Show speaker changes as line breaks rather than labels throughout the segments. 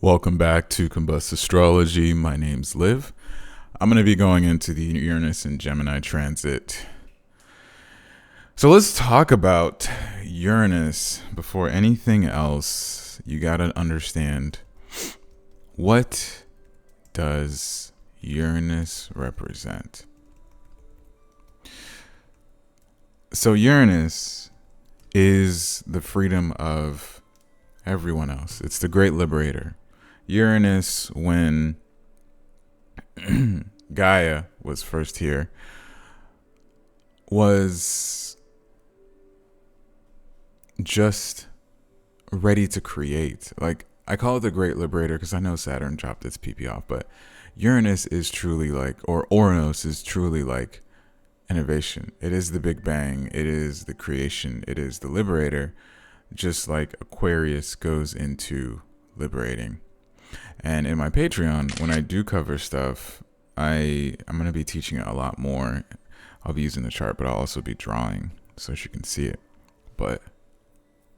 Welcome back to Combust Astrology. My name's Liv. I'm going to be going into the Uranus and Gemini transit. So let's talk about Uranus. Before anything else, you got to understand, what does Uranus represent? So Uranus is the freedom of everyone else. It's the great liberator. Uranus, when Gaia was first here, was just ready to create. Like, I call it the great liberator because I know Saturn dropped its PP off, but Uranus is truly like, or Uranus is truly like innovation. It is the Big Bang. It is the creation. It is the liberator, just like Aquarius goes into liberating. And in my Patreon, when I do cover stuff, I'm going to be teaching it a lot more. I'll be using the chart, but I'll also be drawing so you can see it. But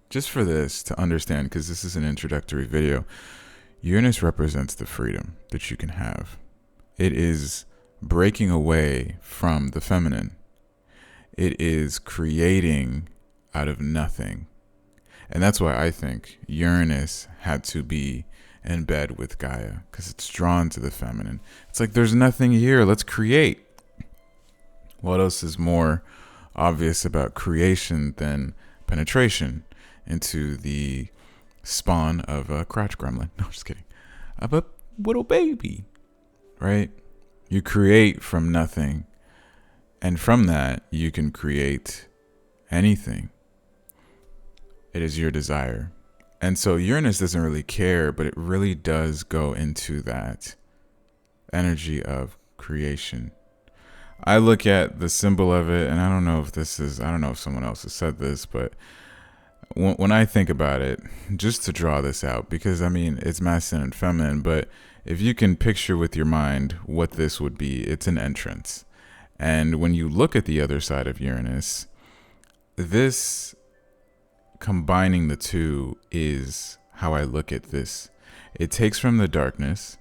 just for this to understand, because this is an introductory video, Uranus represents the freedom that you can have. It is breaking away from the feminine. It is creating out of nothing. And that's why I think Uranus had to be in bed with Gaia, because it's drawn to the feminine. It's like, there's nothing here, let's create. What else is more obvious about creation than penetration into the spawn of a crotch gremlin? No, just kidding. Of a little baby, right? You create from nothing, and from that you can create anything. It is your desire. And so Uranus doesn't really care, but it really does go into that energy of creation. I look at the symbol of it, and I don't know if someone else has said this, but when I think about it, just to draw this out, because I mean, it's masculine and feminine, but if you can picture with your mind what this would be, it's an entrance. And when you look at the other side of Uranus, this combining the two is how I look at this. It takes from the darkness,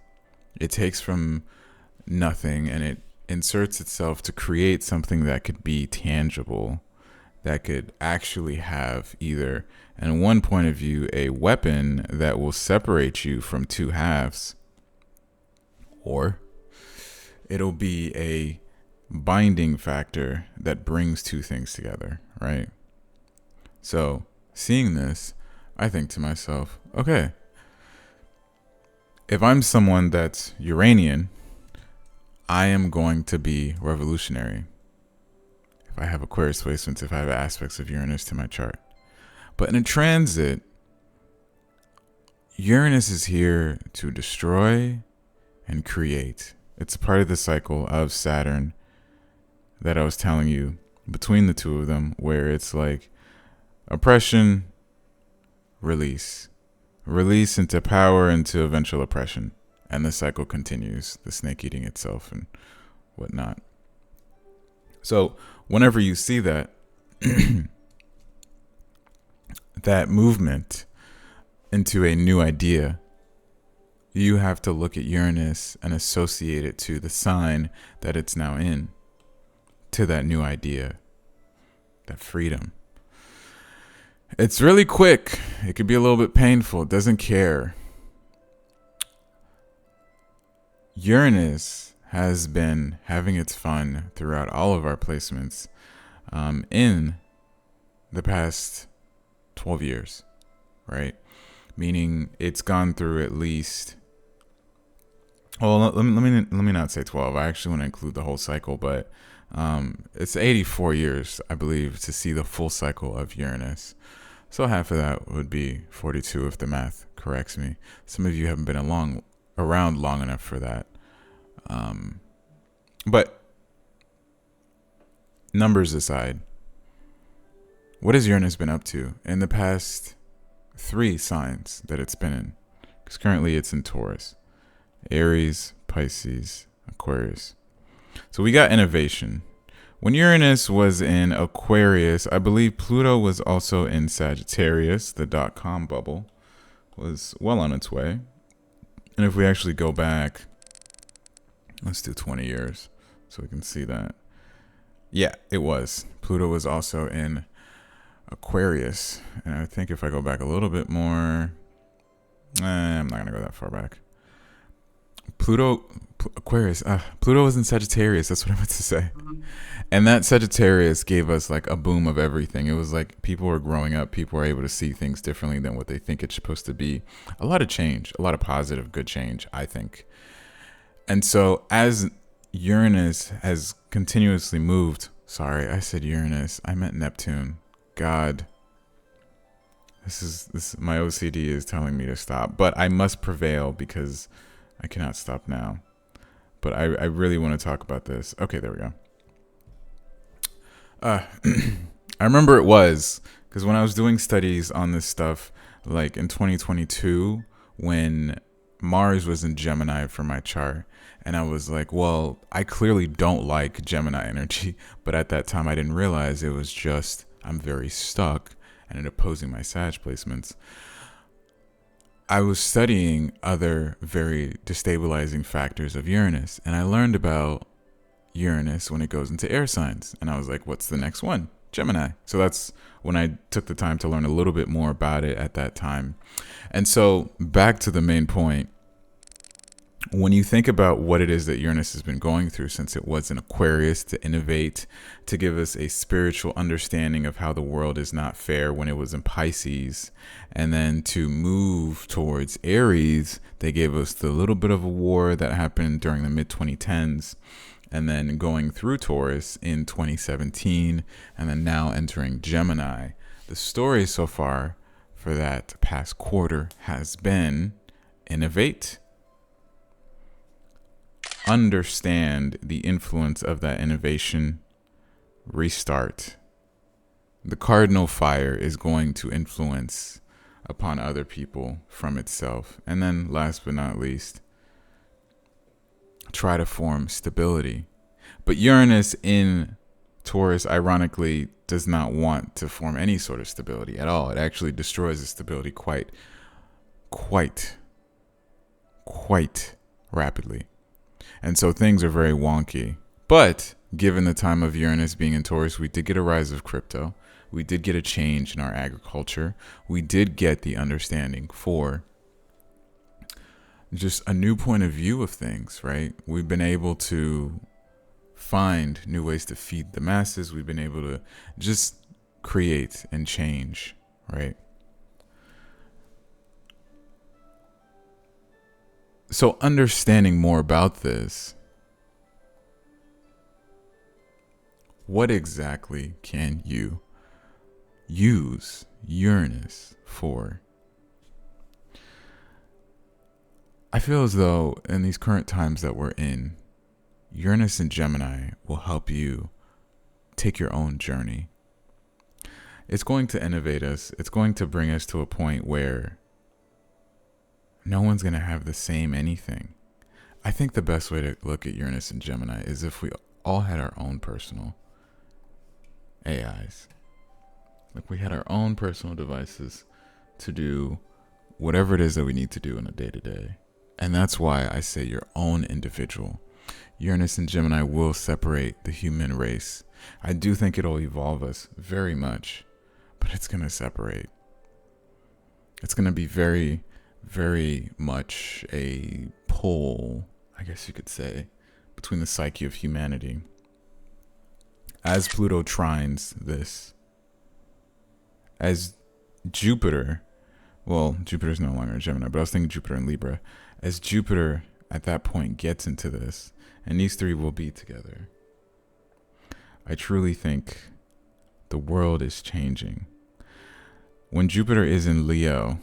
it takes from nothing, and it inserts itself to create something that could be tangible, that could actually have either, in one point of view, a weapon that will separate you from two halves, or it'll be a binding factor that brings two things together, right? So seeing this, I think to myself, okay, if I'm someone that's Uranian, I am going to be revolutionary. If I have Aquarius placements, if I have aspects of Uranus to my chart. But in a transit, Uranus is here to destroy and create. It's part of the cycle of Saturn that I was telling you between the two of them, where it's like oppression, release into power, into eventual oppression, and the cycle continues, the snake eating itself and whatnot. So whenever you see that that movement into a new idea, you have to look at Uranus and associate it to the sign that it's now in, to that new idea, that freedom. It's really quick. It could be a little bit painful. It doesn't care. Uranus has been having its fun throughout all of our placements in the past 12 years, right? Meaning it's gone through at least, well, let me not say 12. I actually want to include the whole cycle, but it's 84 years, I believe, to see the full cycle of Uranus. So half of that would be 42 if the math corrects me. Some of you haven't been around long enough for that. But numbers aside, what has Uranus been up to in the past 3 signs that it's been in? Because currently it's in Taurus, Aries, Pisces, Aquarius. So we got innovation. When Uranus was in Aquarius, I believe Pluto was also in Sagittarius. The .com bubble was well on its way. And if we actually go back, let's do 20 years so we can see that. Yeah, it was. Pluto was also in Aquarius. And I think if I go back a little bit more, I'm not going to go that far back. Aquarius, Pluto was in Sagittarius. That's what I meant to say. And that Sagittarius gave us like a boom of everything. It was like people were growing up. People were able to see things differently than what they think it's supposed to be. A lot of change, a lot of positive, good change, I think. And so as Uranus has continuously moved, sorry, I said Uranus. I meant Neptune. God, this my OCD is telling me to stop, but I must prevail because I cannot stop now. But I really want to talk about this. Okay, there we go. I remember it was because when I was doing studies on this stuff, like in 2022, when Mars was in Gemini for my chart, and I was like, well, I clearly don't like Gemini energy, but at that time I didn't realize it was just I'm very stuck and it opposing my Sag placements. I was studying other very destabilizing factors of Uranus, and I learned about Uranus when it goes into air signs. And I was like, what's the next one? Gemini. So that's when I took the time to learn a little bit more about it at that time. And so back to the main point. When you think about what it is that Uranus has been going through since it was in Aquarius, to innovate, to give us a spiritual understanding of how the world is not fair when it was in Pisces, and then to move towards Aries, they gave us the little bit of a war that happened during the mid-2010s, and then going through Taurus in 2017, and then now entering Gemini. The story so far for that past quarter has been innovate, understand the influence of that innovation, restart. The cardinal fire is going to influence upon other people from itself. And then last but not least, try to form stability. But Uranus in Taurus, ironically, does not want to form any sort of stability at all. It actually destroys the stability quite rapidly. And so things are very wonky. But given the time of Uranus being in Taurus, we did get a rise of crypto. We did get a change in our agriculture. We did get the understanding for just a new point of view of things, right? We've been able to find new ways to feed the masses. We've been able to just create and change, right? So understanding more about this, what exactly can you use Uranus for? I feel as though in these current times that we're in, Uranus and Gemini will help you take your own journey. It's going to innovate us. It's going to bring us to a point where no one's going to have the same anything. I think the best way to look at Uranus and Gemini is if we all had our own personal AIs. Like we had our own personal devices to do whatever it is that we need to do in a day-to-day. And that's why I say your own individual. Uranus and Gemini will separate the human race. I do think it'll evolve us very much, but it's going to separate. It's going to be very, very much a pull, I guess you could say, between the psyche of humanity. As Pluto trines this, as Jupiter, well, Jupiter's no longer in Gemini, but I was thinking Jupiter and Libra. As Jupiter at that point gets into this, and these three will be together, I truly think the world is changing. When Jupiter is in Leo,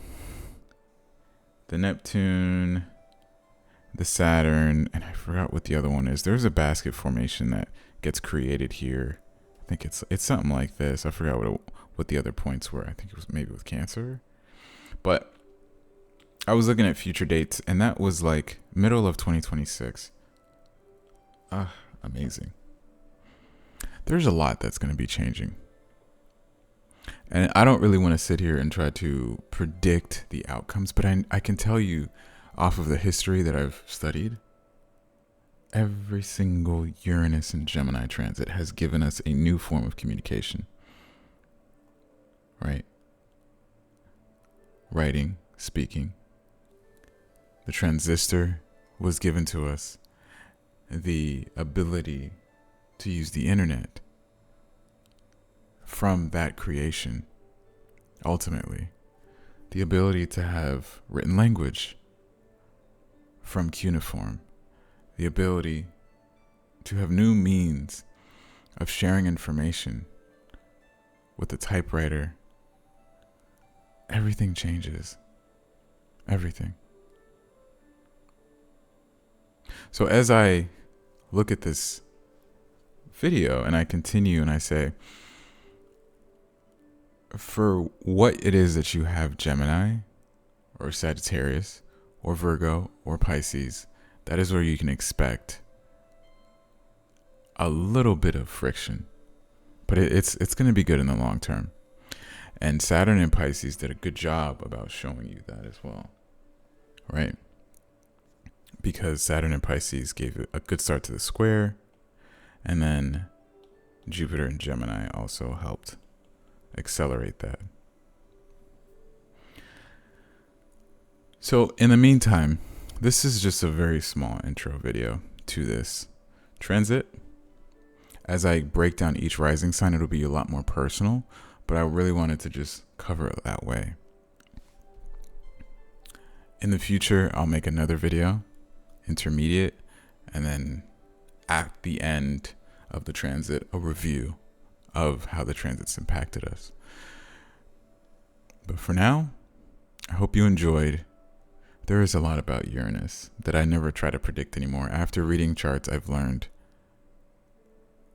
the Neptune, the Saturn, and I forgot what the other one is. There's a basket formation that gets created here. I think it's something like this. I forgot what the other points were. I think it was maybe with Cancer. But I was looking at future dates, and that was like middle of 2026. Amazing. There's a lot that's going to be changing. And I don't really want to sit here and try to predict the outcomes, but I can tell you off of the history that I've studied, every single Uranus and Gemini transit has given us a new form of communication. Right? Writing, speaking. The transistor was given to us the ability to use the internet from that creation. Ultimately, the ability to have written language from cuneiform, the ability to have new means of sharing information with the typewriter. Everything changes. Everything. So as I look at this video and I continue and I say, for what it is that you have Gemini or Sagittarius or Virgo or Pisces, that is where you can expect a little bit of friction, but it's going to be good in the long term. And Saturn and Pisces did a good job about showing you that as well, right? Because Saturn and Pisces gave it a good start to the square, and then Jupiter and Gemini also helped accelerate that. So in the meantime, this is just a very small intro video to this transit. As I break down each rising sign, it'll be a lot more personal, but I really wanted to just cover it that way. In the future, I'll make another video, intermediate, and then at the end of the transit, a review of how the transits impacted us. But for now, I hope you enjoyed. There is a lot about Uranus that I never try to predict anymore. After reading charts, I've learned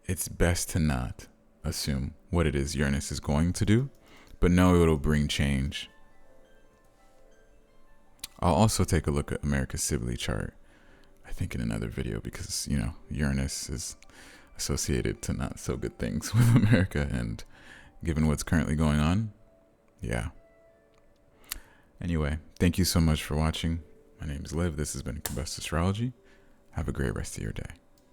it's best to not assume what it is Uranus is going to do, but know it'll bring change. I'll also take a look at America's Sibley chart, I think in another video, because, Uranus is associated to not so good things with America, and given what's currently going on, yeah. Anyway, thank you so much for watching. My name is Liv. This has been Combust Astrology. Have a great rest of your day.